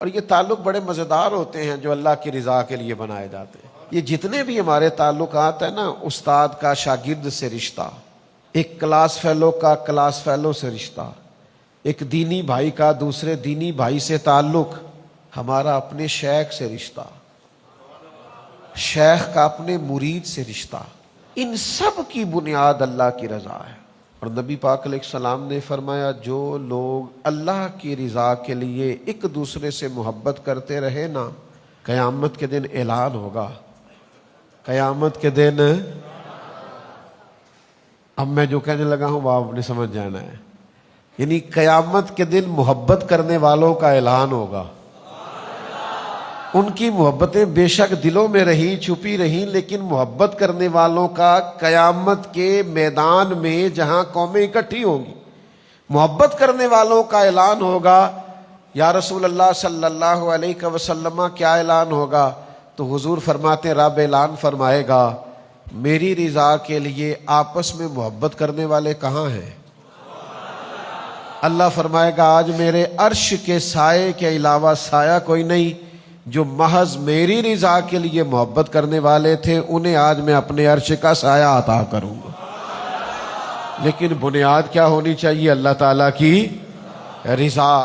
اور یہ تعلق بڑے مزیدار ہوتے ہیں جو اللہ کی رضا کے لیے بنائے جاتے ہیں۔ یہ جتنے بھی ہمارے تعلقات ہیں نا، استاد کا شاگرد سے رشتہ، ایک کلاس فیلو کا کلاس فیلو سے رشتہ، ایک دینی بھائی کا دوسرے دینی بھائی سے تعلق، ہمارا اپنے شیخ سے رشتہ، شیخ کا اپنے مرید سے رشتہ، ان سب کی بنیاد اللہ کی رضا ہے۔ اور نبی پاک علیہ السلام نے فرمایا جو لوگ اللہ کی رضا کے لیے ایک دوسرے سے محبت کرتے رہے نا، قیامت کے دن اعلان ہوگا، قیامت کے دن، اب میں جو کہنے لگا ہوں وہ آپ نے سمجھ جانا ہے، یعنی قیامت کے دن محبت کرنے والوں کا اعلان ہوگا۔ ان کی محبتیں بے شک دلوں میں رہیں، چھپی رہیں، لیکن محبت کرنے والوں کا قیامت کے میدان میں جہاں قومیں اکٹھی ہوں گی، محبت کرنے والوں کا اعلان ہوگا۔ یا رسول اللہ صلی اللہ علیہ وسلم کیا اعلان ہوگا؟ تو حضور فرماتے ہیں رب اعلان فرمائے گا میری رضا کے لیے آپس میں محبت کرنے والے کہاں ہیں؟ اللہ فرمائے گا آج میرے عرش کے سائے کے علاوہ سایہ کوئی نہیں، جو محض میری رضا کے لیے محبت کرنے والے تھے انہیں آج میں اپنے عرش کا سایہ عطا کروں گا۔ لیکن بنیاد کیا ہونی چاہیے؟ اللہ تعالیٰ کی رضا۔